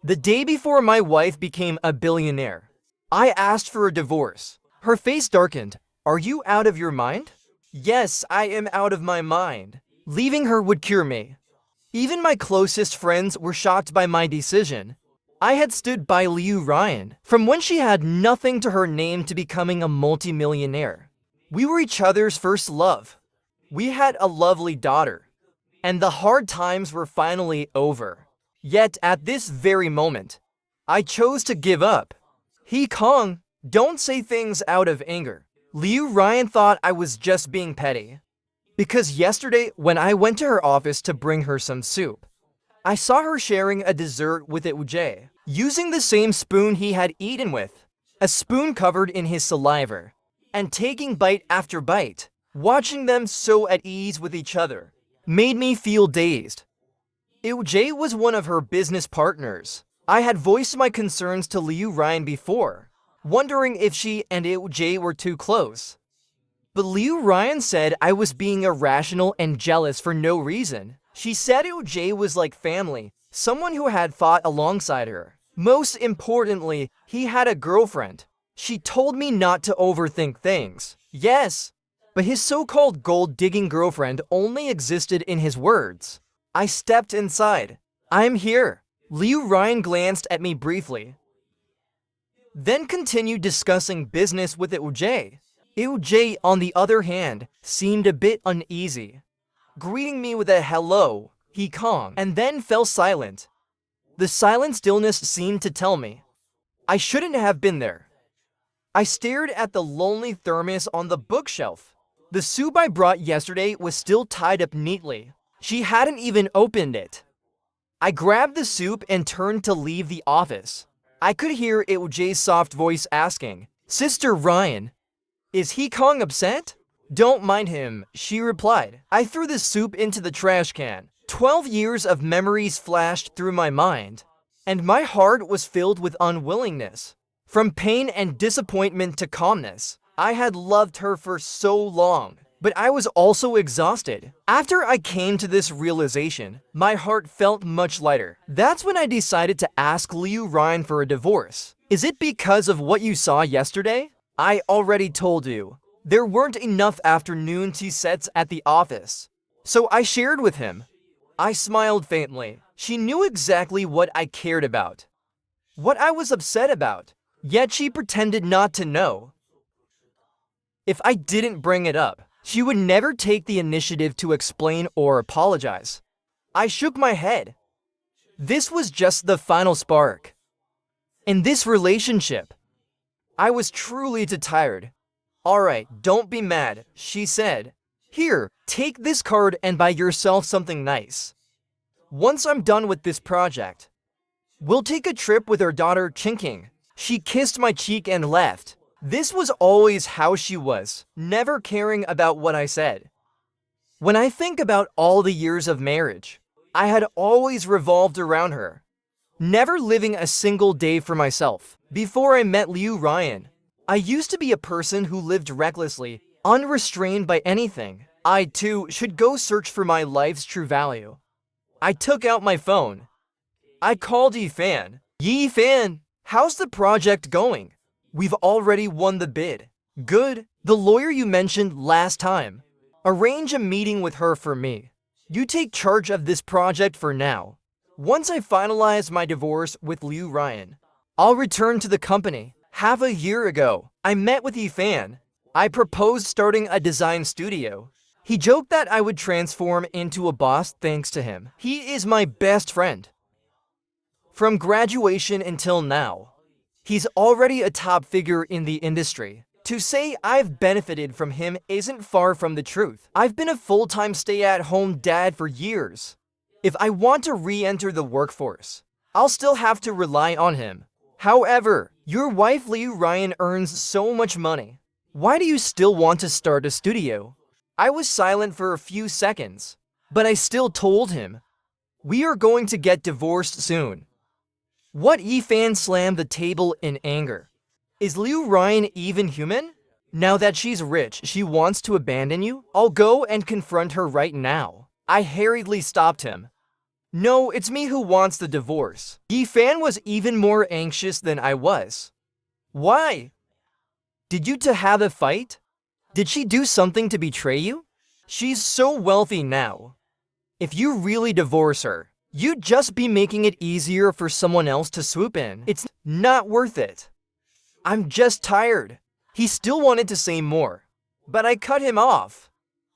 The day before my wife became a billionaire, I asked for a divorce. Her face darkened. Are you out of your mind? Yes, I am out of my mind. Leaving her would cure me. Even my closest friends were shocked by my decision. I had stood by Liu Ryan from when she had nothing to her name to becoming a multimillionaire. We were each other's first love. We had a lovely daughter. And the hard times were finally over. Yet at this very moment, I chose to give up. He Kong, don't say things out of anger. Liu Ryan thought I was just being petty. Because yesterday, when I went to her office to bring her some soup, I saw her sharing a dessert with Ujay, using the same spoon he had eaten with, a spoon covered in his saliva, and taking bite after bite. Watching them so at ease with each other made me feel dazed. Ujay was one of her business partners. I had voiced my concerns to Liu Ryan before, wondering if she and Ujay were too close. But Liu Ryan said I was being irrational and jealous for no reason. She said Ujay was like family, someone who had fought alongside her. Most importantly, he had a girlfriend. She told me not to overthink things. Yes, but his so-called gold-digging girlfriend only existed in his words. I stepped inside. I'm here. Liu Ryan glanced at me briefly, then continued discussing business with Ujay. Ujay, on the other hand, seemed a bit uneasy, greeting me with a hello, he Kong, and then fell silent. The silent stillness seemed to tell me I shouldn't have been there. I stared at the lonely thermos on the bookshelf. The soup I brought yesterday was still tied up neatly. She hadn't even opened it. I grabbed the soup and turned to leave the office. I could hear Ujay's soft voice asking, Sister Ryan, is he Kong upset? Don't mind him, she replied. I threw the soup into the trash can. 12 years of memories flashed through my mind, and my heart was filled with unwillingness. From pain and disappointment to calmness, I had loved her for so long, but I was also exhausted. After I came to this realization, my heart felt much lighter. That's when I decided to ask Liu Ryan for a divorce. Is it because of what you saw yesterday? I already told you. There weren't enough afternoon tea sets at the office, so I shared with him. I smiled faintly. She knew exactly what I cared about, what I was upset about, yet she pretended not to know. If I didn't bring it up, she would never take the initiative to explain or apologize. I shook my head. This was just the final spark. In this relationship, I was truly too tired. Alright, don't be mad, she said. Here, take this card and buy yourself something nice. Once I'm done with this project, we'll take a trip with our daughter Chinking. She kissed my cheek and left. This was always how she was, never caring about what I said. When I think about all the years of marriage, I had always revolved around her, never living a single day for myself. Before I met Liu Ryan, I used to be a person who lived recklessly, unrestrained by anything. I too should go search for my life's true value. I took out my phone. I called Yifan. Yifan, how's the project going? We've already won the bid. Good. The lawyer you mentioned last time. Arrange a meeting with her for me. You take charge of this project for now. Once I finalize my divorce with Liu Ryan, I'll return to the company. Half a year ago, I met with Yifan. I proposed starting a design studio. He joked that I would transform into a boss thanks to him. He is my best friend. From graduation until now, he's already a top figure in the industry. To say I've benefited from him isn't far from the truth. I've been a full-time stay-at-home dad for years. If I want to re-enter the workforce, I'll still have to rely on him. However, your wife Liu Ryan earns so much money. Why do you still want to start a studio? I was silent for a few seconds, but I still told him. We are going to get divorced soon. What? Yifan slammed the table in anger. Is Liu Ryan even human? Now that she's rich, she wants to abandon you? I'll go and confront her right now. I hurriedly stopped him. No, it's me who wants the divorce. Yifan was even more anxious than I was. Why? Did you two have a fight? Did she do something to betray you? She's so wealthy now. If you really divorce her, you'd just be making it easier for someone else to swoop in. It's not worth it. I'm just tired. He still wanted to say more, but I cut him off.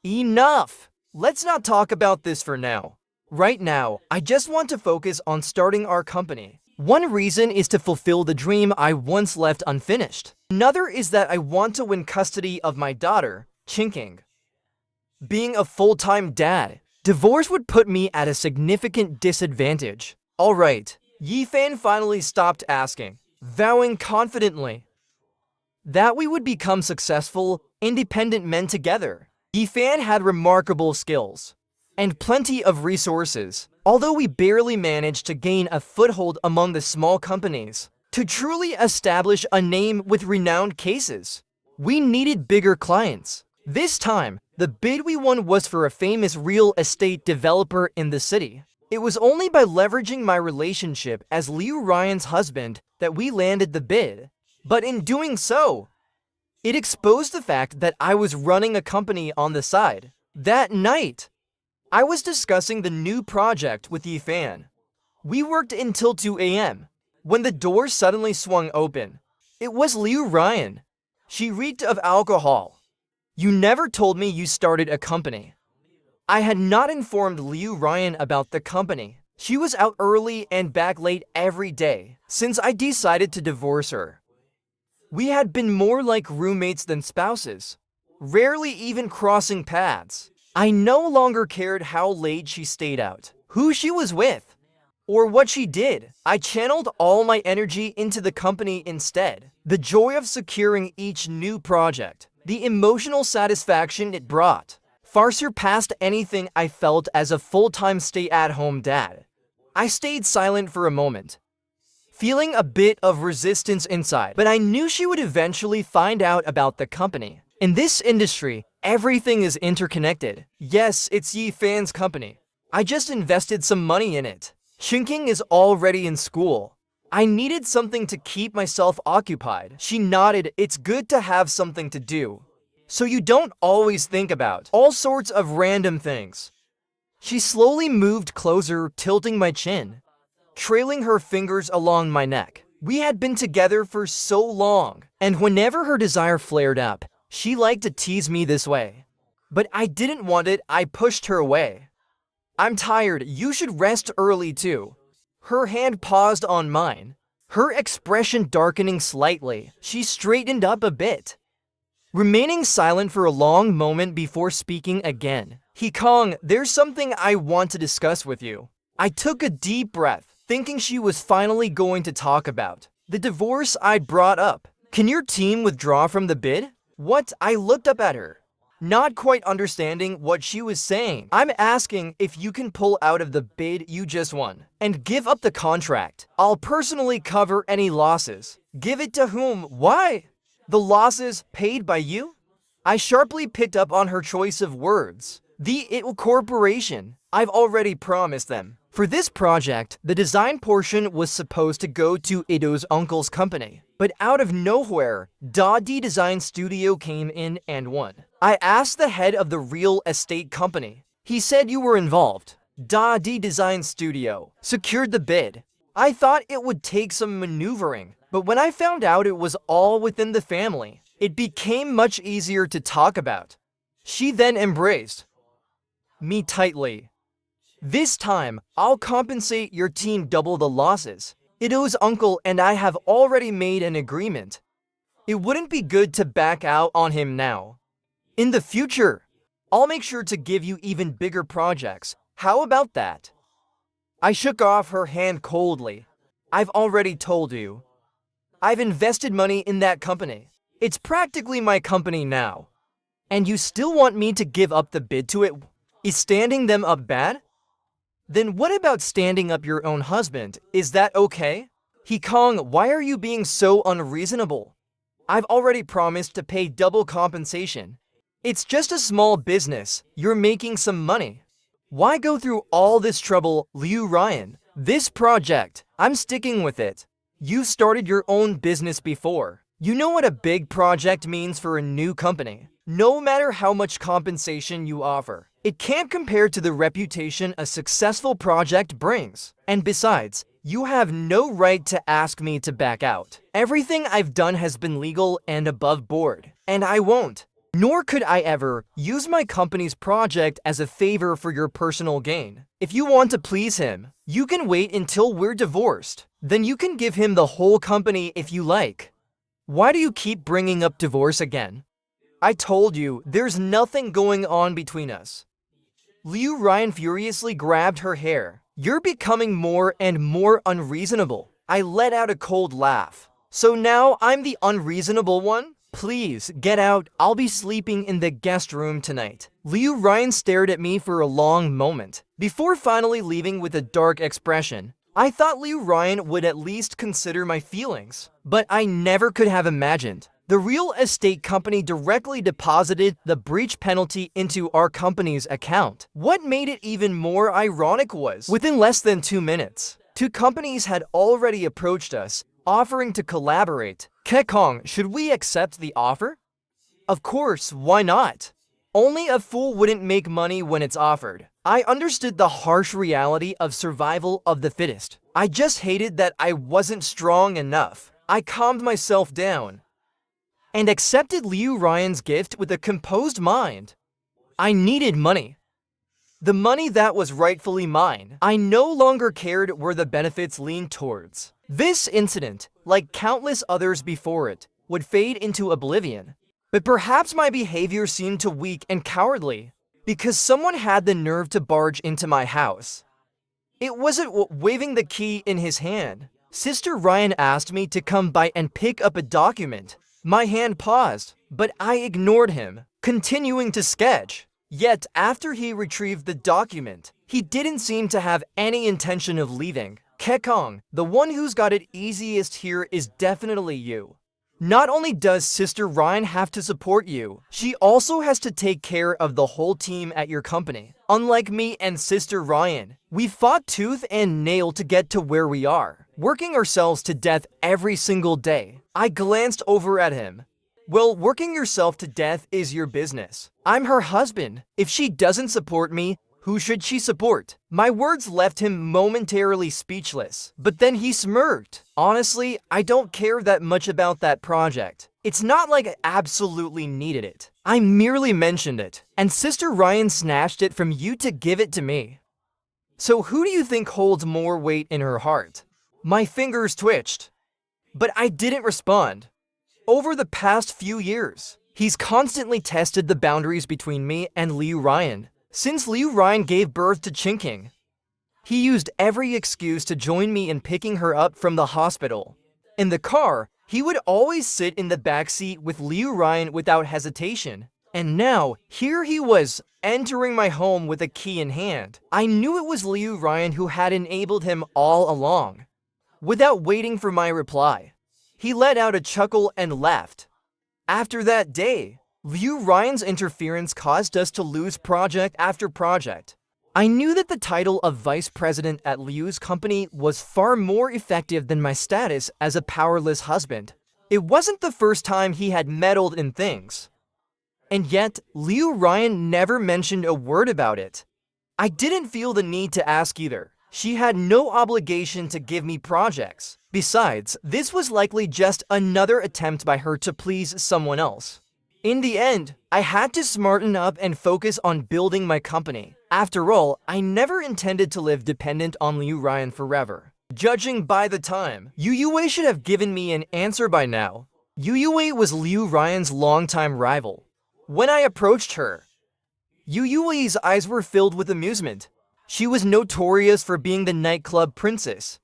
Enough! Let's not talk about this for now. Right now, I just want to focus on starting our company. One reason is to fulfill the dream I once left unfinished. Another is that I want to win custody of my daughter, Chinking. Being a full-time dad, divorce would put me at a significant disadvantage. Alright, Yifan finally stopped asking, vowing confidently that we would become successful, independent men together. Yifan had remarkable skills and plenty of resources, although we barely managed to gain a foothold among the small companies. To truly establish a name with renowned cases, we needed bigger clients. This time, the bid we won was for a famous real estate developer in the city. It was only by leveraging my relationship as Liu Ryan's husband that we landed the bid. But in doing so, it exposed the fact that I was running a company on the side. That night, I was discussing the new project with Yifan. We worked until 2 a.m. when the door suddenly swung open. It was Liu Ryan. She reeked of alcohol. You never told me you started a company. I had not informed Liu Ryan about the company. She was out early and back late every day since I decided to divorce her. We had been more like roommates than spouses, rarely even crossing paths. I no longer cared how late she stayed out, who she was with, or what she did. I channeled all my energy into the company instead. The joy of securing each new project, the emotional satisfaction it brought, far surpassed anything I felt as a full-time stay-at-home dad. I stayed silent for a moment, feeling a bit of resistance inside, but I knew she would eventually find out about the company. In this industry, everything is interconnected. Yes, it's Yifan's company. I just invested some money in it. Chinking is already in school. I needed something to keep myself occupied. She nodded. It's good to have something to do, so you don't always think about all sorts of random things. She slowly moved closer, tilting my chin, trailing her fingers along my neck. We had been together for so long, and whenever her desire flared up, she liked to tease me this way. But I didn't want it. I pushed her away. I'm tired. You should rest early too. Her hand paused on mine, her expression darkening slightly. She straightened up a bit, remaining silent for a long moment before speaking again. Hikong, there's something I want to discuss with you. I took a deep breath, thinking she was finally going to talk about the divorce I'd brought up. Can your team withdraw from the bid? What? I looked up at her, not quite understanding what she was saying. I'm asking if you can pull out of the bid you just won and give up the contract. I'll personally cover any losses. Give it to whom? Why? The losses paid by you? I sharply picked up on her choice of words. The IT Corporation. I've already promised them. For this project, the design portion was supposed to go to Ito's uncle's company. But out of nowhere, Dadi Design Studio came in and won. I asked the head of the real estate company. He said you were involved. Dadi Design Studio secured the bid. I thought it would take some maneuvering, but when I found out it was all within the family, it became much easier to talk about. She then embraced me tightly. This time, I'll compensate your team double the losses. Ito's uncle and I have already made an agreement. It wouldn't be good to back out on him now. In the future, I'll make sure to give you even bigger projects. How about that? I shook off her hand coldly. I've already told you. I've invested money in that company. It's practically my company now. And you still want me to give up the bid to it? Is standing them up bad? Then what about standing up your own husband? Is that okay? Hikong, why are you being so unreasonable? I've already promised to pay double compensation. It's just a small business. You're making some money. Why go through all this trouble, Liu Ryan? This project, I'm sticking with it. You started your own business before. You know what a big project means for a new company. No matter how much compensation you offer, it can't compare to the reputation a successful project brings. And besides, you have no right to ask me to back out. Everything I've done has been legal and above board, and I won't. Nor could I ever use my company's project as a favor for your personal gain. If you want to please him, you can wait until we're divorced. Then you can give him the whole company if you like. Why do you keep bringing up divorce again? I told you, there's nothing going on between us. Liu Ryan furiously grabbed her hair. You're becoming more and more unreasonable. I let out a cold laugh. So now I'm the unreasonable one? Please, get out. I'll be sleeping in the guest room tonight. Liu Ryan stared at me for a long moment, before finally leaving with a dark expression. I thought Liu Ryan would at least consider my feelings, but I never could have imagined. The real estate company directly deposited the breach penalty into our company's account. What made it even more ironic was, within less than 2 minutes, 2 companies had already approached us, offering to collaborate. Kekong, should we accept the offer? Of course, why not? Only a fool wouldn't make money when it's offered. I understood the harsh reality of survival of the fittest. I just hated that I wasn't strong enough. I calmed myself down and accepted Liu Ryan's gift with a composed mind. I needed money. The money that was rightfully mine. I no longer cared where the benefits leaned towards. This incident, like countless others before it, would fade into oblivion. But perhaps my behavior seemed too weak and cowardly, because someone had the nerve to barge into my house. It wasn't waving the key in his hand. Sister Ryan asked me to come by and pick up a document. My hand paused, but I ignored him, continuing to sketch. Yet, after he retrieved the document, he didn't seem to have any intention of leaving. Kekong, the one who's got it easiest here is definitely you. Not only does Sister Ryan have to support you, she also has to take care of the whole team at your company. Unlike me and Sister Ryan, we fought tooth and nail to get to where we are, working ourselves to death every single day. I glanced over at him. Well, working yourself to death is your business. I'm her husband. If she doesn't support me, who should she support? My words left him momentarily speechless, but then he smirked. Honestly, I don't care that much about that project. It's not like I absolutely needed it. I merely mentioned it, and Sister Ryan snatched it from you to give it to me. So who do you think holds more weight in her heart? My fingers twitched, but I didn't respond. Over the past few years, he's constantly tested the boundaries between me and Liu Ryan. Since Liu Ryan gave birth to Chinking, he used every excuse to join me in picking her up from the hospital. In the car, he would always sit in the backseat with Liu Ryan without hesitation. And now, here he was, entering my home with a key in hand. I knew it was Liu Ryan who had enabled him all along. Without waiting for my reply, he let out a chuckle and left. After that day, Liu Ryan's interference caused us to lose project after project. I knew that the title of vice president at Liu's company was far more effective than my status as a powerless husband. It wasn't the first time he had meddled in things. And yet, Liu Ryan never mentioned a word about it. I didn't feel the need to ask either. She had no obligation to give me projects. Besides, this was likely just another attempt by her to please someone else. In the end, I had to smarten up and focus on building my company. After all, I never intended to live dependent on Liu Ryan forever. Judging by the time, Yu Yue should have given me an answer by now. Yu Yue was Liu Ryan's longtime rival. When I approached her, Yu Yue's eyes were filled with amusement. She was notorious for being the nightclub princess,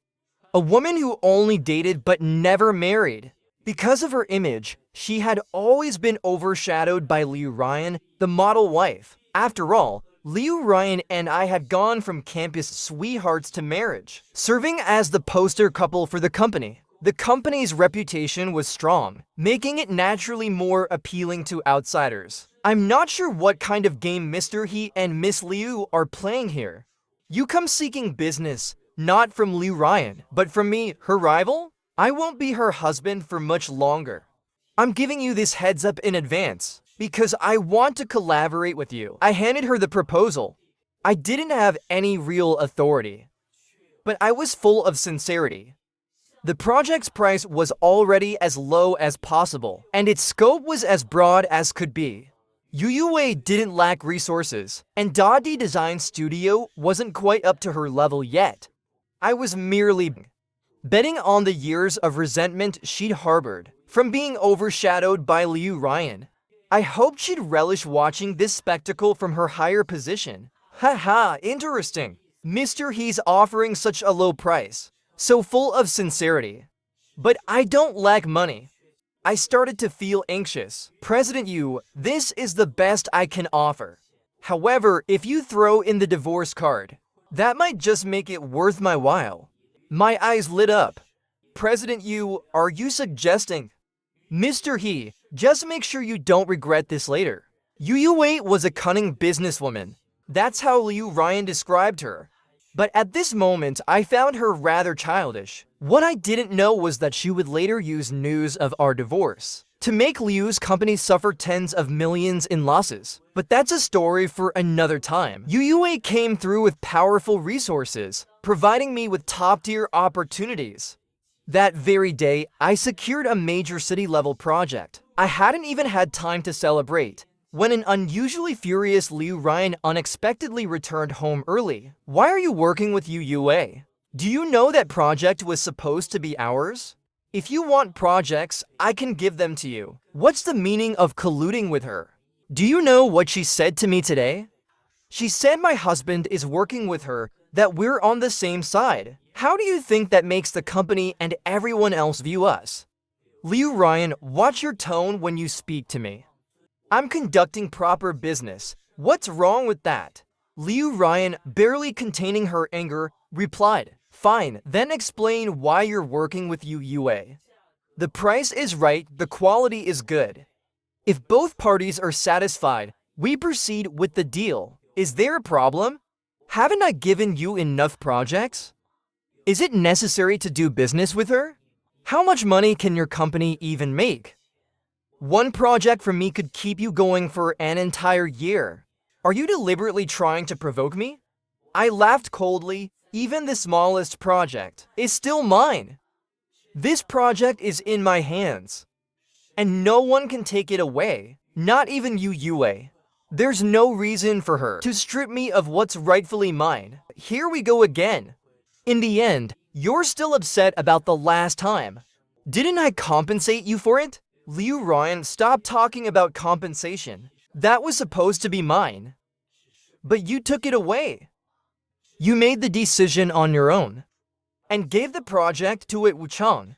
a woman who only dated but never married. Because of her image, she had always been overshadowed by Liu Ryan, the model wife. After all, Liu Ryan and I had gone from campus sweethearts to marriage, serving as the poster couple for the company. The company's reputation was strong, making it naturally more appealing to outsiders. I'm not sure what kind of game Mr. He and Miss Liu are playing here. You come seeking business, not from Liu Ryan, but from me, her rival? I won't be her husband for much longer. I'm giving you this heads up in advance, because I want to collaborate with you. I handed her the proposal. I didn't have any real authority, but I was full of sincerity. The project's price was already as low as possible, and its scope was as broad as could be. Yu Yue didn't lack resources, and Dadi Design Studio wasn't quite up to her level yet. I was merely betting on the years of resentment she'd harbored from being overshadowed by Liu Ryan. I hoped she'd relish watching this spectacle from her higher position. Haha, interesting. Mr. He's offering such a low price, so full of sincerity. But I don't lack money. I started to feel anxious. President Yu, this is the best I can offer. However, if you throw in the divorce card, that might just make it worth my while. My eyes lit up. President Yu, are you suggesting? Mr. He, just make sure you don't regret this later. Yu Yue was a cunning businesswoman. That's how Liu Ryan described her. But at this moment, I found her rather childish. What I didn't know was that she would later use news of our divorce to make Liu's company suffer tens of millions in losses. But that's a story for another time. Yu Yue came through with powerful resources, providing me with top-tier opportunities. That very day, I secured a major city-level project. I hadn't even had time to celebrate when an unusually furious Liu Ryan unexpectedly returned home early. Why are you working with Yu Yue? Do you know that project was supposed to be ours? If you want projects, I can give them to you. What's the meaning of colluding with her? Do you know what she said to me today? She said my husband is working with her, that we're on the same side. How do you think that makes the company and everyone else view us? Liu Ryan, watch your tone when you speak to me. I'm conducting proper business. What's wrong with that? Liu Ryan, barely containing her anger, replied, fine, then explain why you're working with Yu Yue. The price is right, the quality is good. If both parties are satisfied, we proceed with the deal. Is there a problem? Haven't I given you enough projects? Is it necessary to do business with her? How much money can your company even make? One project from me could keep you going for an entire year. Are you deliberately trying to provoke me? I laughed coldly. Even the smallest project is still mine. This project is in my hands, and no one can take it away, not even Yu Yue. There's no reason for her to strip me of what's rightfully mine. Here we go again. In the end, you're still upset about the last time. Didn't I compensate you for it? Liu Ryan, stop talking about compensation. That was supposed to be mine. But you took it away. You made the decision on your own and gave the project to It Wuchang.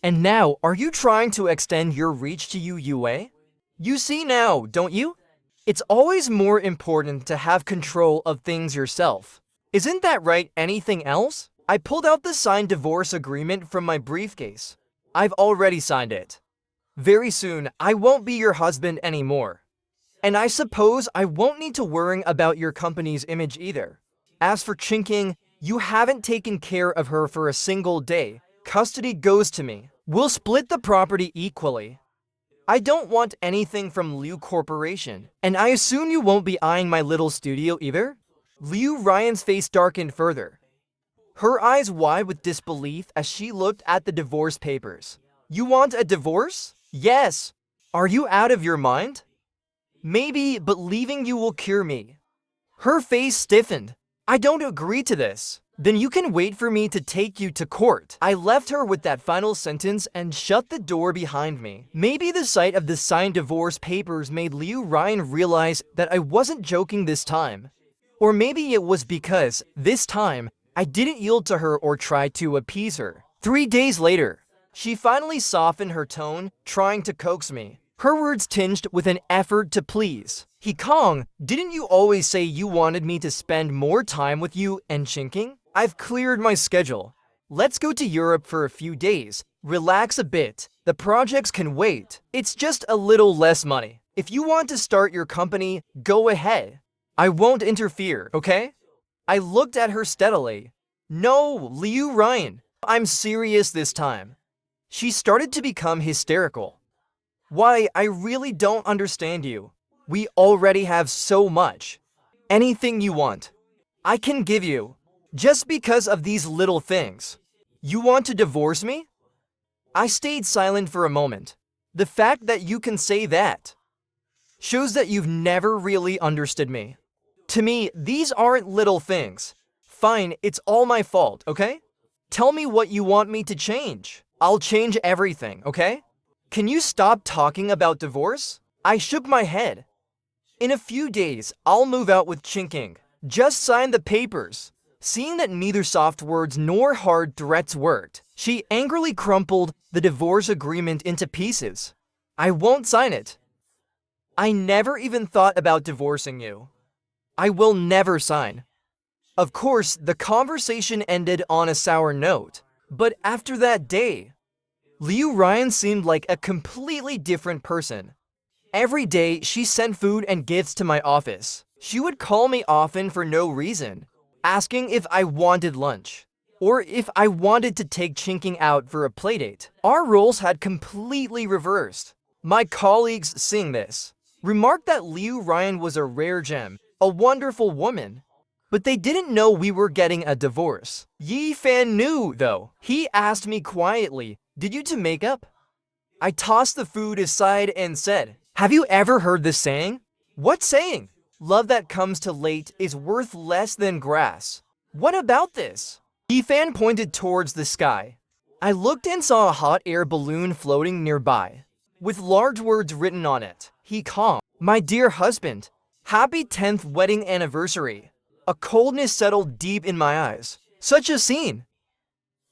And now, are you trying to extend your reach to Yu Yue? You see now, don't you? It's always more important to have control of things yourself. Isn't that right? Anything else? I pulled out the signed divorce agreement from my briefcase. I've already signed it. Very soon, I won't be your husband anymore. And I suppose I won't need to worry about your company's image either. As for Chinking, you haven't taken care of her for a single day. Custody goes to me. We'll split the property equally. I don't want anything from Liu Corporation, and I assume you won't be eyeing my little studio either? Liu Ryan's face darkened further, her eyes wide with disbelief as she looked at the divorce papers. You want a divorce? Yes. Are you out of your mind? Maybe, but leaving you will cure me. Her face stiffened. I don't agree to this. Then you can wait for me to take you to court. I left her with that final sentence and shut the door behind me. Maybe the sight of the signed divorce papers made Liu Ryan realize that I wasn't joking this time. Or maybe it was because, this time, I didn't yield to her or try to appease her. 3 days later, she finally softened her tone, trying to coax me. Her words tinged with an effort to please. He Kong, didn't you always say you wanted me to spend more time with you and Chinking? I've cleared my schedule. Let's go to Europe for a few days. Relax a bit. The projects can wait. It's just a little less money. If you want to start your company, go ahead. I won't interfere, okay? I looked at her steadily. No, Liu Ryan, I'm serious this time. She started to become hysterical. Why, I really don't understand you. We already have so much. Anything you want, I can give you. Just because of these little things. You want to divorce me? I stayed silent for a moment. The fact that you can say that shows that you've never really understood me. To me, these aren't little things. Fine, it's all my fault, okay? Tell me what you want me to change. I'll change everything, okay? Can you stop talking about divorce? I shook my head. In a few days, I'll move out with Chinking. Just sign the papers. Seeing that neither soft words nor hard threats worked, she angrily crumpled the divorce agreement into pieces. I won't sign it. I never even thought about divorcing you. I will never sign. Of course, the conversation ended on a sour note, but after that day, Liu Ryan seemed like a completely different person. Every day, she sent food and gifts to my office. She would call me often for no reason, asking if I wanted lunch, or if I wanted to take Chinking out for a playdate. Our roles had completely reversed. My colleagues seeing this remarked that Liu Ryan was a rare gem, a wonderful woman. But they didn't know we were getting a divorce. Yi Fan knew, though. He asked me quietly, "Did you two make up?" I tossed the food aside and said, "Have you ever heard this saying?" "What saying?" "Love that comes too late is worth less than grass." "What about this?" Yi Fan pointed towards the sky. I looked and saw a hot air balloon floating nearby, with large words written on it. He calmed. "My dear husband, happy 10th wedding anniversary." A coldness settled deep in my eyes. Such a scene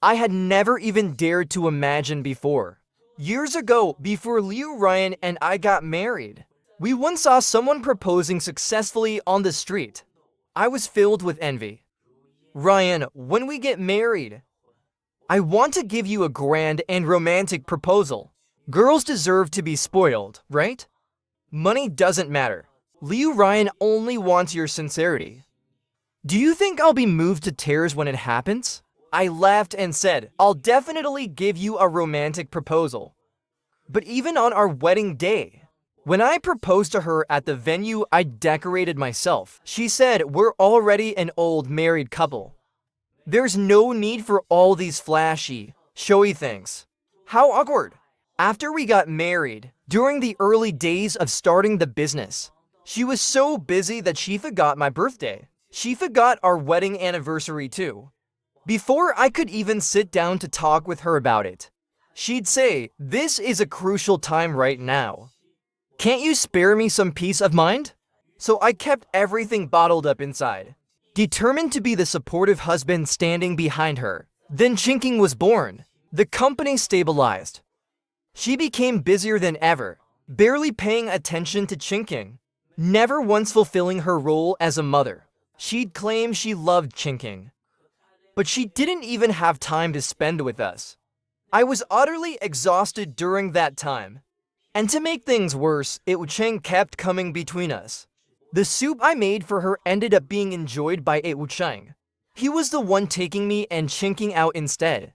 I had never even dared to imagine before. Years ago, before Liu Ryan and I got married, we once saw someone proposing successfully on the street. I was filled with envy. "Ryan, when we get married, I want to give you a grand and romantic proposal. Girls deserve to be spoiled, right? Money doesn't matter. Liu Ryan only wants your sincerity. Do you think I'll be moved to tears when it happens?" I laughed and said, "I'll definitely give you a romantic proposal." But even on our wedding day, when I proposed to her at the venue I decorated myself, she said, "We're already an old married couple. There's no need for all these flashy, showy things." How awkward. After we got married, during the early days of starting the business, she was so busy that she forgot my birthday. She forgot our wedding anniversary too. Before I could even sit down to talk with her about it, she'd say, "This is a crucial time right now. Can't you spare me some peace of mind?" So I kept everything bottled up inside, determined to be the supportive husband standing behind her. Then Chinking was born. The company stabilized. She became busier than ever, barely paying attention to Chinking, never once fulfilling her role as a mother. She'd claim she loved Chinking, but she didn't even have time to spend with us. I was utterly exhausted during that time. And to make things worse, Cheng kept coming between us. The soup I made for her ended up being enjoyed by Cheng. He was the one taking me and Chinking out instead.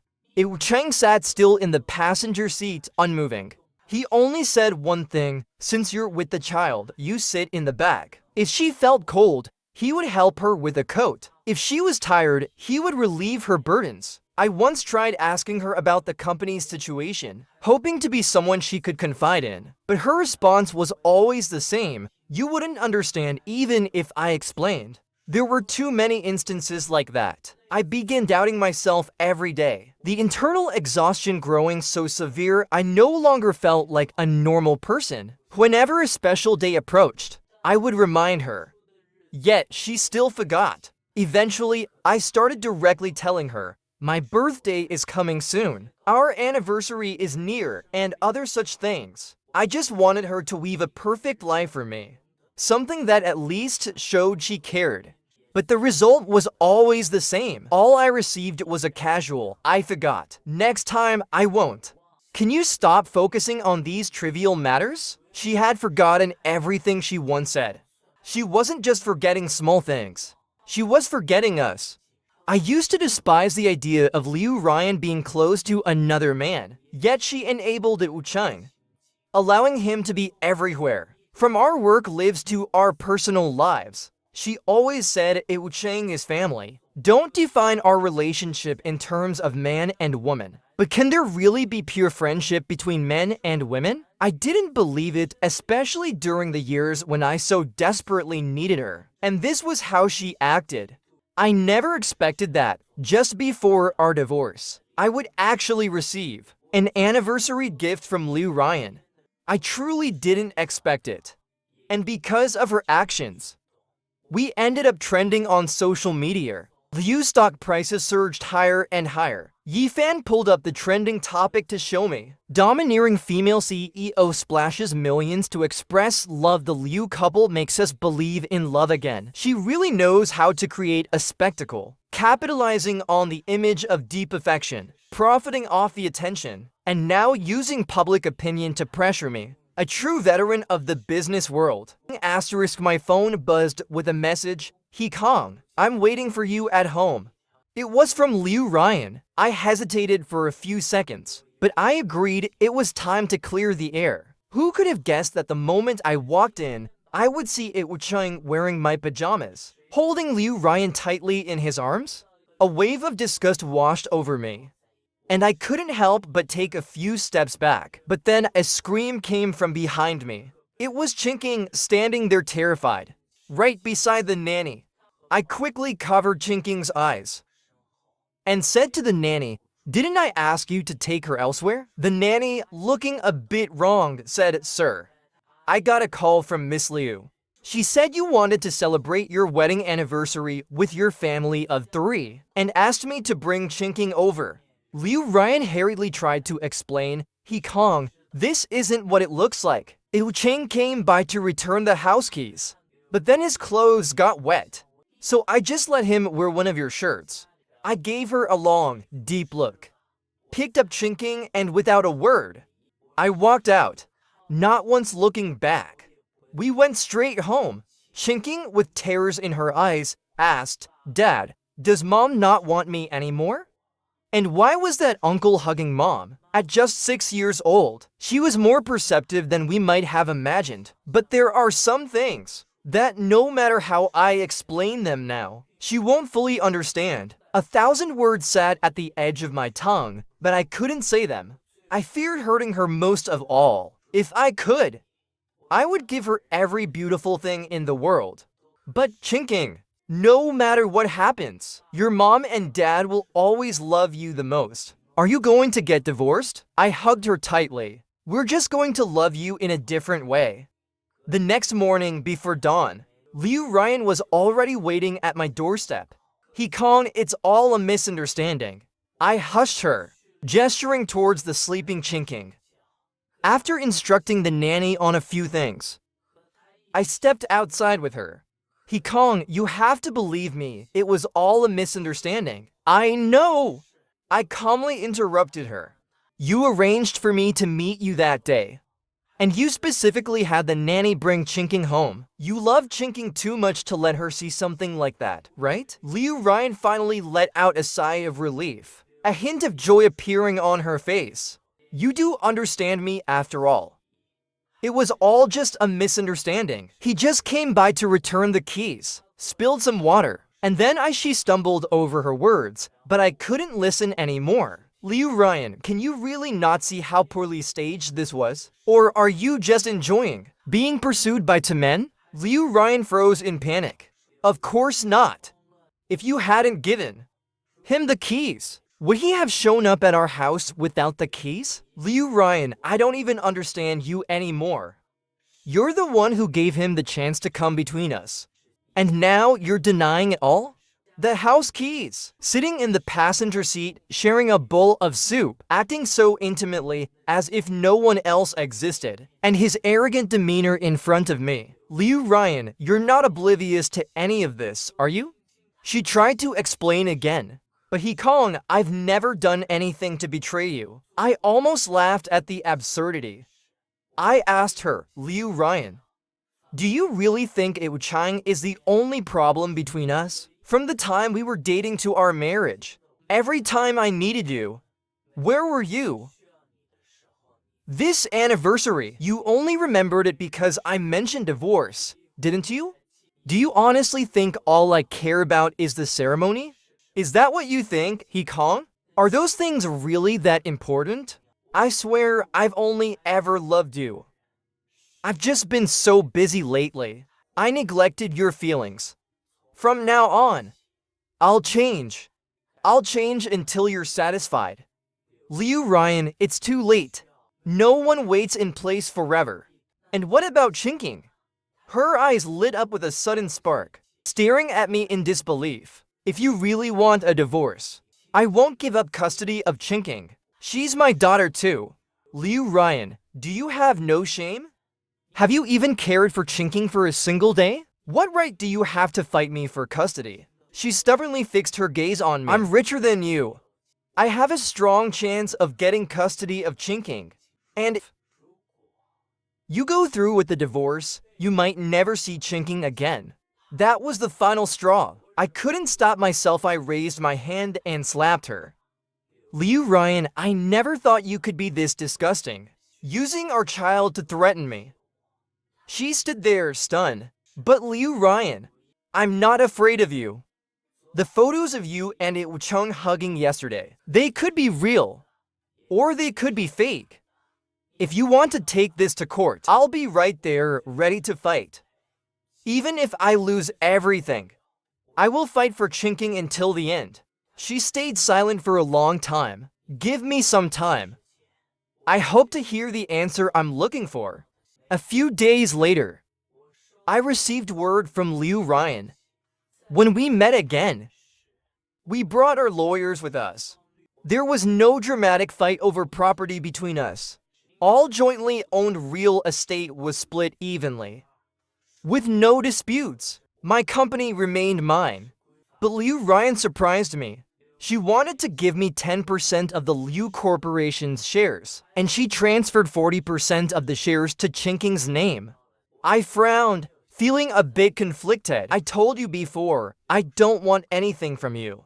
Cheng sat still in the passenger seat, unmoving. He only said one thing: "Since you're with the child, you sit in the back." If she felt cold, he would help her with a coat. If she was tired, he would relieve her burdens. I once tried asking her about the company's situation, hoping to be someone she could confide in. But her response was always the same: "You wouldn't understand even if I explained." There were too many instances like that. I began doubting myself every day. The internal exhaustion growing so severe, I no longer felt like a normal person. Whenever a special day approached, I would remind her. Yet she still forgot. Eventually, I started directly telling her, "My birthday is coming soon. Our anniversary is near," and other such things. I just wanted her to weave a perfect life for me. Something that at least showed she cared. But the result was always the same. All I received was a casual, "I forgot. Next time, I won't." Can you stop focusing on these trivial matters? She had forgotten everything she once said. She wasn't just forgetting small things. She was forgetting us. I used to despise the idea of Liu Ryan being close to another man, yet she enabled it Cheng, allowing him to be everywhere. From our work lives to our personal lives. She always said it Cheng is family. Don't define our relationship in terms of man and woman. But can there really be pure friendship between men and women? I didn't believe it, especially during the years when I so desperately needed her. And this was how she acted. I never expected that, just before our divorce, I would actually receive an anniversary gift from Liu Ryan. I truly didn't expect it. And because of her actions, we ended up trending on social media. Liu's stock prices surged higher and higher. Yifan pulled up the trending topic to show me. Domineering female CEO splashes millions to express love. The Liu couple makes us believe in love again. She really knows how to create a spectacle, capitalizing on the image of deep affection, profiting off the attention, and now using public opinion to pressure me. A true veteran of the business world. Asterisk, my phone buzzed with a message. "He Kong, I'm waiting for you at home." It was from Liu Ryan. I hesitated for a few seconds, but I agreed it was time to clear the air. Who could have guessed that the moment I walked in, I would see it Cheng wearing my pajamas, holding Liu Ryan tightly in his arms? A wave of disgust washed over me, and I couldn't help but take a few steps back. But then a scream came from behind me. It was Chinking, standing there terrified, right beside the nanny. I quickly covered Chinking's eyes and said to the nanny, "Didn't I ask you to take her elsewhere?" The nanny, looking a bit wronged, said, "Sir, I got a call from Miss Liu. She said you wanted to celebrate your wedding anniversary with your family of 3 and asked me to bring Chinking over." Liu Ryan hurriedly tried to explain, "He Kong, this isn't what it looks like. Cheng came by to return the house keys, but then his clothes got wet, so I just let him wear one of your shirts." I gave her a long, deep look, picked up Chinking, and without a word, I walked out, not once looking back. We went straight home. Chinking, with tears in her eyes, asked, "Dad, does Mom not want me anymore?" And why was that uncle hugging Mom? At just 6 years old, she was more perceptive than we might have imagined. But there are some things that no matter how I explain them now, she won't fully understand. 1,000 words sat at the edge of my tongue, but I couldn't say them. I feared hurting her most of all. If I could, I would give her every beautiful thing in the world. But Chinking, no matter what happens, your mom and dad will always love you the most. Are you going to get divorced? I hugged her tightly. We're just going to love you in a different way. The next morning before dawn, Liu Ryan was already waiting at my doorstep. "He Kong, it's all a misunderstanding." I hushed her, gesturing towards the sleeping Chinking. After instructing the nanny on a few things, I stepped outside with her. "He Kong, you have to believe me. It was all a misunderstanding." "I know!" I calmly interrupted her. "You arranged for me to meet you that day. And you specifically had the nanny bring Chinking home. You love Chinking too much to let her see something like that, right?" Liu Ryan finally let out a sigh of relief, a hint of joy appearing on her face. "You do understand me after all. It was all just a misunderstanding. He just came by to return the keys, spilled some water, and then she stumbled over her words, but I couldn't listen anymore." Liu Ryan, can you really not see how poorly staged this was? Or are you just enjoying being pursued by 2 men? Liu Ryan froze in panic. Of course not. If you hadn't given him the keys, would he have shown up at our house without the keys? Liu Ryan, I don't even understand you anymore. You're the one who gave him the chance to come between us. And now you're denying it all? The house keys. Sitting in the passenger seat, sharing a bowl of soup, acting so intimately as if no one else existed, and his arrogant demeanor in front of me. Liu Ryan, you're not oblivious to any of this, are you? She tried to explain again. But he Kong, I've never done anything to betray you. I almost laughed at the absurdity. I asked her, Liu Ryan, do you really think Chang is the only problem between us? From the time we were dating to our marriage, every time I needed you, where were you? This anniversary, you only remembered it because I mentioned divorce, didn't you? Do you honestly think all I care about is the ceremony? Is that what you think, He Kong? Are those things really that important? I swear I've only ever loved you. I've just been so busy lately. I neglected your feelings. From now on, I'll change. I'll change until you're satisfied. Liu Ryan, it's too late. No one waits in place forever. And what about Chinking? Her eyes lit up with a sudden spark, staring at me in disbelief. If you really want a divorce, I won't give up custody of Chinking. She's my daughter too. Liu Ryan, do you have no shame? Have you even cared for Chinking for a single day? What right do you have to fight me for custody? She stubbornly fixed her gaze on me. I'm richer than you. I have a strong chance of getting custody of Chinking. And if you go through with the divorce, you might never see Chinking again. That was the final straw. I couldn't stop myself. I raised my hand and slapped her. Liu Ryan, I never thought you could be this disgusting. Using our child to threaten me. She stood there, stunned. But Liu Ryan, I'm not afraid of you. The photos of you and Chung hugging yesterday, they could be real. Or they could be fake. If you want to take this to court, I'll be right there, ready to fight. Even if I lose everything, I will fight for Chinking until the end. She stayed silent for a long time. Give me some time. I hope to hear the answer I'm looking for. A few days later, I received word from Liu Ryan. When we met again, we brought our lawyers with us. There was no dramatic fight over property between us. All jointly owned real estate was split evenly. With no disputes, my company remained mine. But Liu Ryan surprised me. She wanted to give me 10% of the Liu Corporation's shares, and she transferred 40% of the shares to Chinking's name. I frowned, feeling a bit conflicted. I told you before, I don't want anything from you.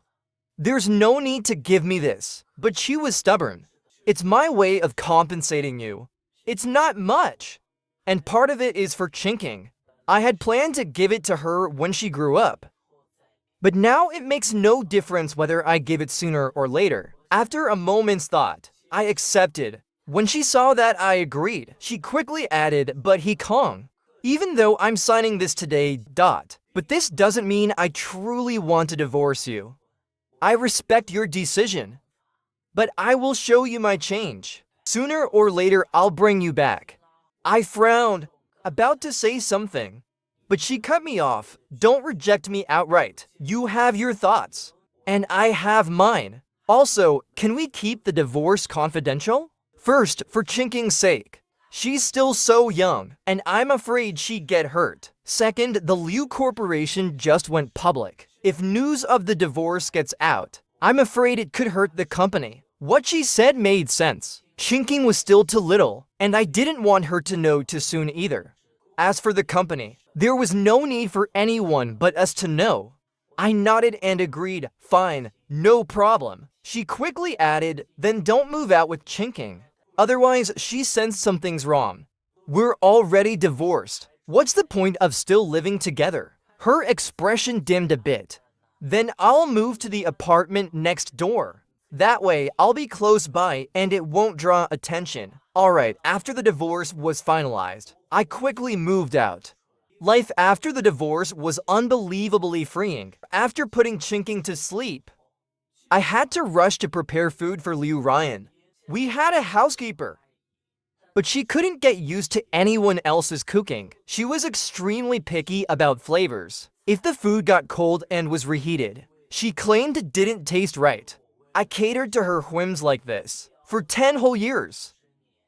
There's no need to give me this. But she was stubborn. It's my way of compensating you. It's not much. And part of it is for Chinking. I had planned to give it to her when she grew up. But now it makes no difference whether I give it sooner or later. After a moment's thought, I accepted. When she saw that I agreed, she quickly added, but He Kong. Even though I'm signing this today, but this doesn't mean I truly want to divorce you. I respect your decision. But I will show you my change. Sooner or later, I'll bring you back. I frowned, about to say something. But she cut me off. Don't reject me outright. You have your thoughts. And I have mine. Also, can we keep the divorce confidential? First, for Chinking's sake. She's still so young, and I'm afraid she'd get hurt. Second, the Liu Corporation just went public. If news of the divorce gets out, I'm afraid it could hurt the company. What she said made sense. Chinking was still too little, and I didn't want her to know too soon either. As for the company, there was no need for anyone but us to know. I nodded and agreed, fine, no problem. She quickly added, then don't move out with Chinking. Otherwise, she sensed something's wrong. We're already divorced. What's the point of still living together? Her expression dimmed a bit. Then I'll move to the apartment next door. That way, I'll be close by and it won't draw attention. Alright, after the divorce was finalized, I quickly moved out. Life after the divorce was unbelievably freeing. After putting Chinking to sleep, I had to rush to prepare food for Liu Ryan. We had a housekeeper, but she couldn't get used to anyone else's cooking. She was extremely picky about flavors. If the food got cold and was reheated, she claimed it didn't taste right. I catered to her whims like this for 10 whole years.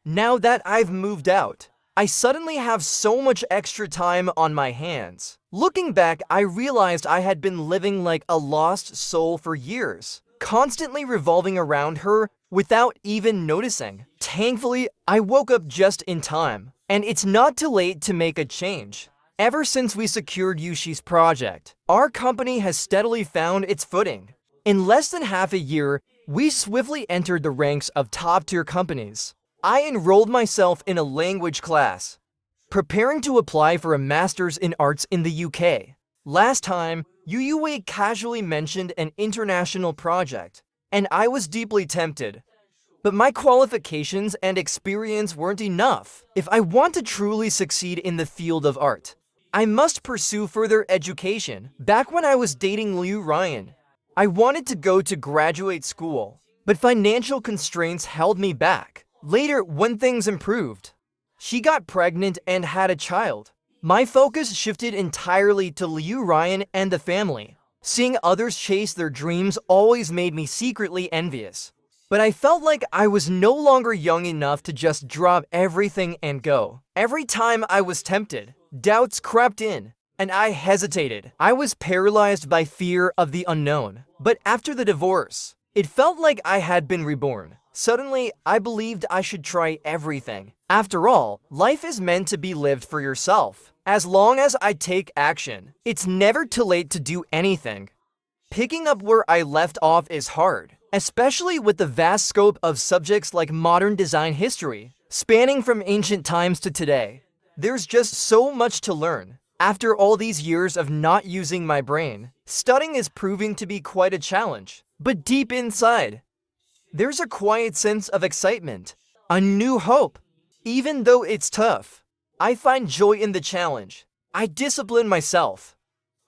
Now that I've moved out, I suddenly have so much extra time on my hands. Looking back, I realized I had been living like a lost soul for years, constantly revolving around her without even noticing. Thankfully, I woke up just in time, and it's not too late to make a change. Ever since we secured Yushi's project, our company has steadily found its footing. In less than half a year, we swiftly entered the ranks of top-tier companies. I enrolled myself in a language class, preparing to apply for a master's in arts in the UK. Last time, Yuyue casually mentioned an international project, and I was deeply tempted. But my qualifications and experience weren't enough. If I want to truly succeed in the field of art, I must pursue further education. Back when I was dating Liu Ryan, I wanted to go to graduate school, but financial constraints held me back. Later, when things improved, she got pregnant and had a child. My focus shifted entirely to Liu Ryan and the family. Seeing others chase their dreams always made me secretly envious. But I felt like I was no longer young enough to just drop everything and go. Every time I was tempted, doubts crept in, and I hesitated. I was paralyzed by fear of the unknown. But after the divorce, it felt like I had been reborn. Suddenly, I believed I should try everything. After all, life is meant to be lived for yourself. As long as I take action, it's never too late to do anything. Picking up where I left off is hard, especially with the vast scope of subjects like modern design history, spanning from ancient times to today. There's just so much to learn. After all these years of not using my brain, studying is proving to be quite a challenge. But deep inside, there's a quiet sense of excitement, a new hope. Even though it's tough, I find joy in the challenge. I discipline myself.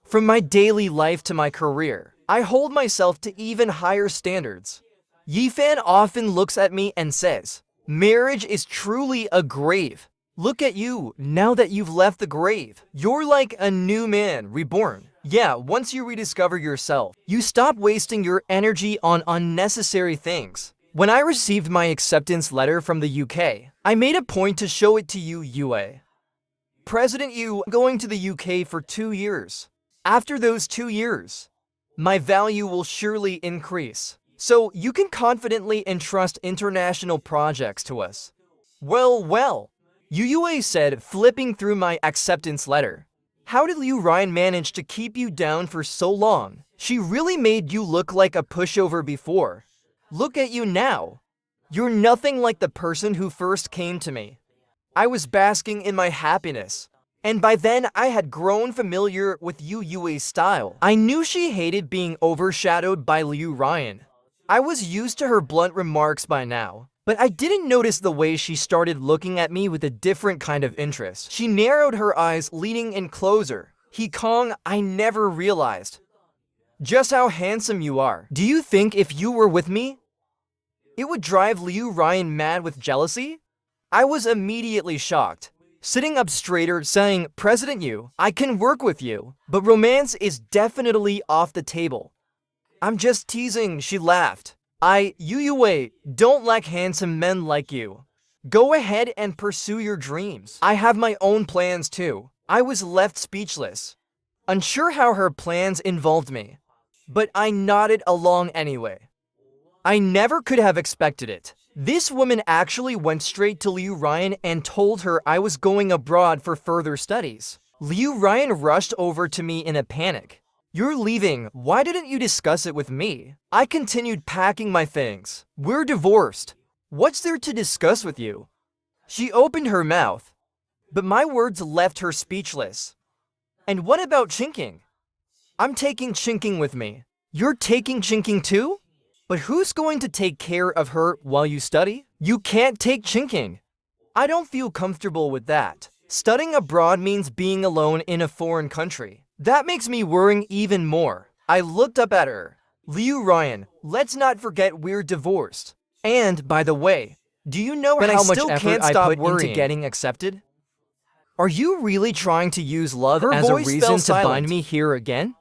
From my daily life to my career, I hold myself to even higher standards. Yifan often looks at me and says, "Marriage is truly a grave. Look at you, now that you've left the grave. You're like a new man, reborn." Yeah, once you rediscover yourself, you stop wasting your energy on unnecessary things. When I received my acceptance letter from the UK, I made a point to show it to you, Yue. President Yu, going to the UK for 2 years. After those 2 years, my value will surely increase. So you can confidently entrust international projects to us. Well, Yue said, flipping through my acceptance letter. How did Liu Ryan manage to keep you down for so long? She really made you look like a pushover before. Look at you now. You're nothing like the person who first came to me. I was basking in my happiness, and by then I had grown familiar with Yue's style. I knew she hated being overshadowed by Liu Ryan. I was used to her blunt remarks by now, but I didn't notice the way she started looking at me with a different kind of interest. She narrowed her eyes, leaning in closer. Kong, I never realized just how handsome you are. Do you think if you were with me, it would drive Liu Ryan mad with jealousy? I was immediately shocked. Sitting up straighter, saying, "President Yu, I can work with you, but romance is definitely off the table." "I'm just teasing," she laughed. Yue, don't like handsome men like you. Go ahead and pursue your dreams. I have my own plans too. I was left speechless, unsure how her plans involved me, but I nodded along anyway. I never could have expected it. This woman actually went straight to Liu Ryan and told her I was going abroad for further studies. Liu Ryan rushed over to me in a panic. "You're leaving. Why didn't you discuss it with me?" I continued packing my things. "We're divorced. What's there to discuss with you?" She opened her mouth, but my words left her speechless. "And what about chinking?" "I'm taking chinking with me." "You're taking chinking too? But who's going to take care of her while you study?" "You can't take chinking." "I don't feel comfortable with that. Studying abroad means being alone in a foreign country. That makes me worry even more." I looked up at her. "Liu Ryan, let's not forget we're divorced. And, by the way, do you know how much effort I put into getting accepted? Are you really trying to use love as a reason to bind me here again?"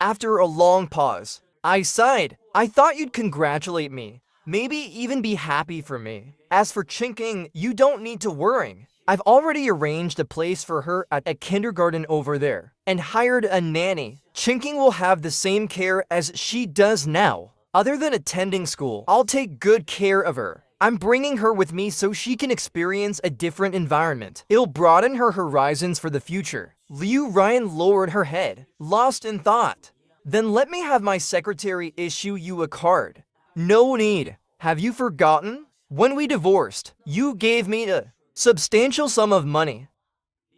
After a long pause, I sighed. "I thought you'd congratulate me. Maybe even be happy for me. As for Chinking, you don't need to worry. I've already arranged a place for her at a kindergarten over there and hired a nanny. Chinking will have the same care as she does now. Other than attending school, I'll take good care of her. I'm bringing her with me so she can experience a different environment. It'll broaden her horizons for the future. Liu Ryan lowered her head, lost in thought. Then let me have my secretary issue you a card. No need. Have you forgotten? When we divorced, you gave me a substantial sum of money.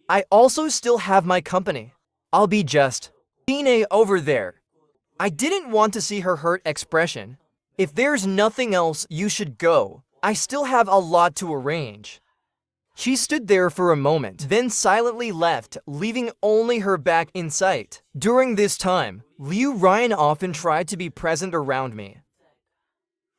I also still have my company. I'll be just Tina over there. I didn't want to see her hurt expression. If there's nothing else, you should go. I still have a lot to arrange. She stood there for a moment, then silently left, leaving only her back in sight. During this time, Liu Ryan often tried to be present around me.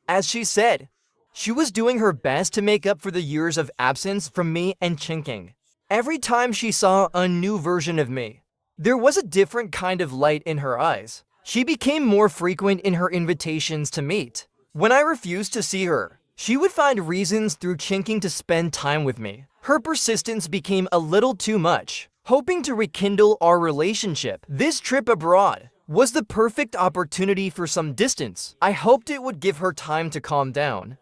As she said, she was doing her best to make up for the years of absence from me and Chinking. Every time she saw a new version of me, there was a different kind of light in her eyes. She became more frequent in her invitations to meet. When I refused to see her, she would find reasons through Chinking to spend time with me. Her persistence became a little too much, hoping to rekindle our relationship. This trip abroad was the perfect opportunity for some distance. I hoped it would give her time to calm down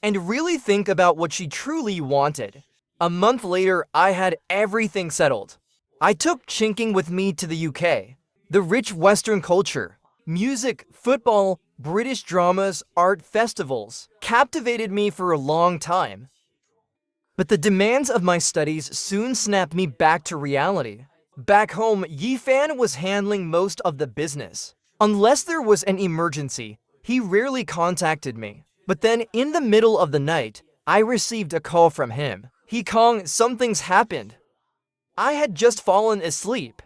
and really think about what she truly wanted. A month later, I had everything settled. I took Chinking with me to the UK. The rich Western culture, music, football, British dramas, art festivals captivated me for a long time. But the demands of my studies soon snapped me back to reality. Back home, Yifan was handling most of the business. Unless there was an emergency, he rarely contacted me. But then, in the middle of the night, I received a call from him. Kong, something's happened. I had just fallen asleep,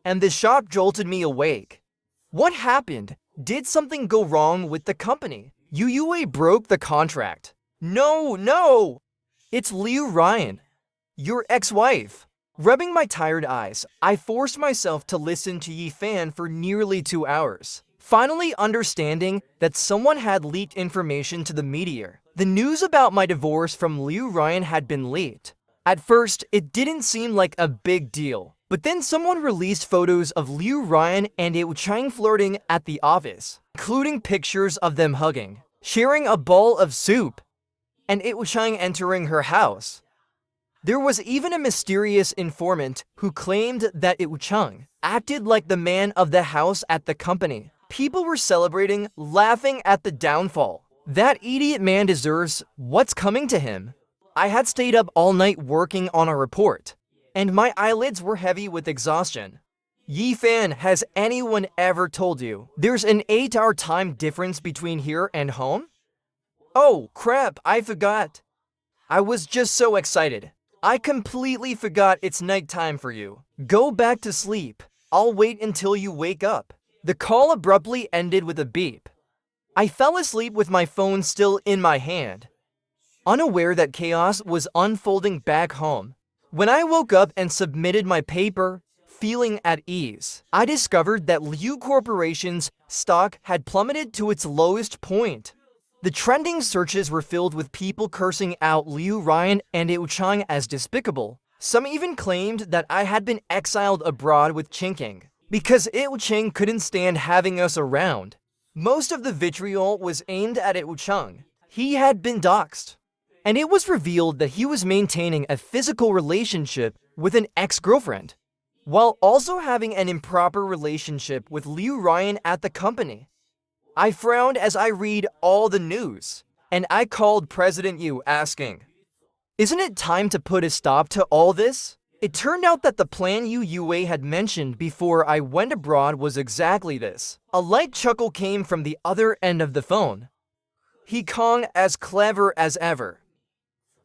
and the shock jolted me awake. What happened? Did something go wrong with the company? Yue broke the contract. No! It's Liu Ryan, your ex-wife. Rubbing my tired eyes, I forced myself to listen to Yifan for nearly 2 hours, finally understanding that someone had leaked information to the media. The news about my divorce from Liu Ryan had been leaked. At first, it didn't seem like a big deal. But then someone released photos of Liu Ryan and It Chang flirting at the office, including pictures of them hugging, sharing a bowl of soup, and It Chang entering her house. There was even a mysterious informant who claimed that It Chang acted like the man of the house at the company. People were celebrating, laughing at the downfall. That idiot man deserves what's coming to him. I had stayed up all night working on a report, and my eyelids were heavy with exhaustion. Yifan, has anyone ever told you there's an 8-hour time difference between here and home? Oh, crap, I forgot. I was just so excited. I completely forgot it's nighttime for you. Go back to sleep. I'll wait until you wake up. The call abruptly ended with a beep. I fell asleep with my phone still in my hand, unaware that chaos was unfolding back home. When I woke up and submitted my paper, feeling at ease, I discovered that Liu Corporation's stock had plummeted to its lowest point. The trending searches were filled with people cursing out Liu Ryan and It Chang as despicable. Some even claimed that I had been exiled abroad with Chinking because It Chang couldn't stand having us around. Most of the vitriol was aimed at It Chang. He had been doxxed, and it was revealed that he was maintaining a physical relationship with an ex-girlfriend, while also having an improper relationship with Liu Ryan at the company. I frowned as I read all the news, and I called President Yu asking, "Isn't it time to put a stop to all this?" It turned out that the plan Yue had mentioned before I went abroad was exactly this. A light chuckle came from the other end of the phone. Kong, as clever as ever.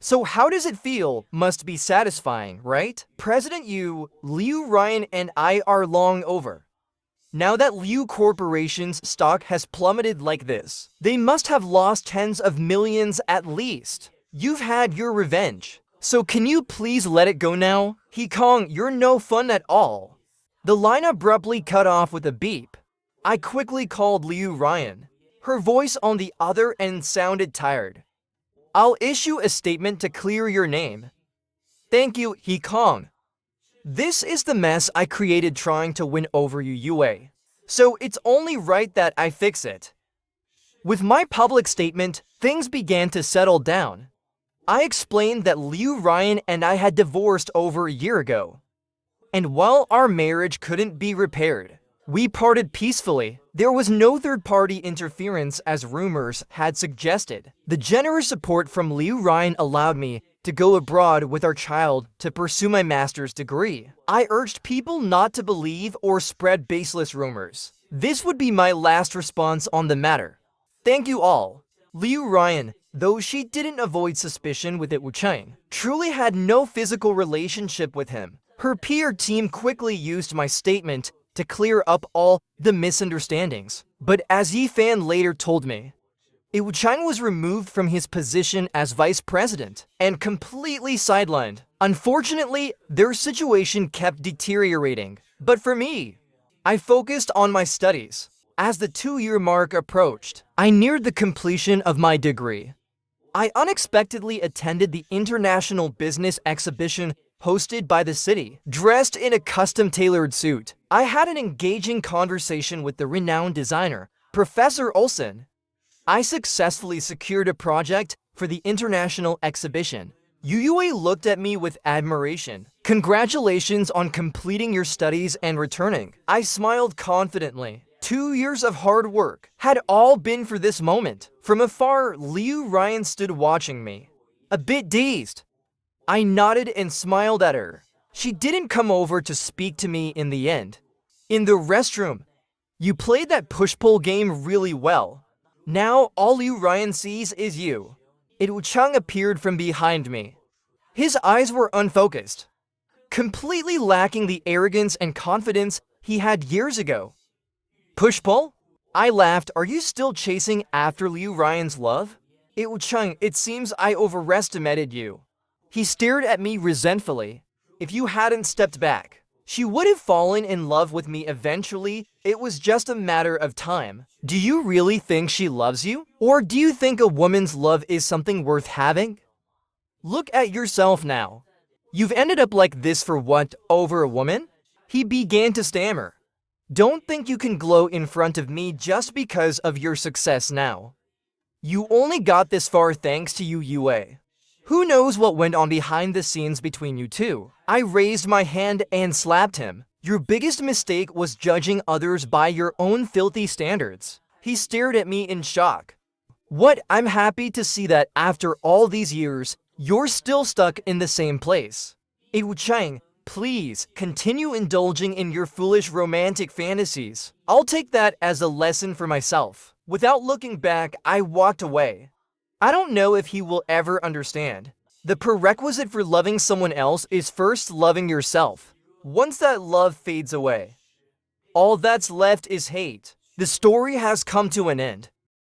So how does it feel? Must be satisfying, right? President Yu, Liu Ryan and I are long over. Now that Liu Corporation's stock has plummeted like this, they must have lost tens of millions at least. You've had your revenge. So can you please let it go now? Kong, you're no fun at all. The line abruptly cut off with a beep. I quickly called Liu Ryan. Her voice on the other end sounded tired. I'll issue a statement to clear your name. Thank you, He Kong. This is the mess I created trying to win over you, Yue. So it's only right that I fix it. With my public statement, things began to settle down. I explained that Liu Ryan and I had divorced over a year ago. And while our marriage couldn't be repaired, we parted peacefully. There was no third-party interference as rumors had suggested. The generous support from Liu Ryan allowed me to go abroad with our child to pursue my master's degree. I urged people not to believe or spread baseless rumors. This would be my last response on the matter. Thank you all. Liu Ryan, though she didn't avoid suspicion with it Wu Chang, truly had no physical relationship with him. Her PR team quickly used my statement to clear up all the misunderstandings. But as Yi Fan later told me, Wu Chang was removed from his position as vice president and completely sidelined. Unfortunately, their situation kept deteriorating. But for me, I focused on my studies. As the 2-year mark approached, I neared the completion of my degree. I unexpectedly attended the International Business Exhibition hosted by the city. Dressed in a custom-tailored suit, I had an engaging conversation with the renowned designer, Professor Olsen. I successfully secured a project for the international exhibition. Yue looked at me with admiration. Congratulations on completing your studies and returning. I smiled confidently. 2 years of hard work had all been for this moment. From afar, Liu Ryan stood watching me, a bit dazed. I nodded and smiled at her. She didn't come over to speak to me in the end. In the restroom, you played that push-pull game really well. Now all Liu Ryan sees is you. Wu Chang appeared from behind me. His eyes were unfocused, completely lacking the arrogance and confidence he had years ago. Push-pull? I laughed. Are you still chasing after Liu Ryan's love? Wu Chang, it seems I overestimated you. He stared at me resentfully. If you hadn't stepped back, she would have fallen in love with me eventually. It was just a matter of time. Do you really think she loves you? Or do you think a woman's love is something worth having? Look at yourself now. You've ended up like this for what, over a woman? He began to stammer. Don't think you can glow in front of me just because of your success now. You only got this far thanks to Yue. Who knows what went on behind the scenes between you two? I raised my hand and slapped him. Your biggest mistake was judging others by your own filthy standards. He stared at me in shock. What? I'm happy to see that after all these years, you're still stuck in the same place. Wu Chang, please continue indulging in your foolish romantic fantasies. I'll take that as a lesson for myself. Without looking back, I walked away. I don't know if he will ever understand. The prerequisite for loving someone else is first loving yourself. Once that love fades away, all that's left is hate. The story has come to an end.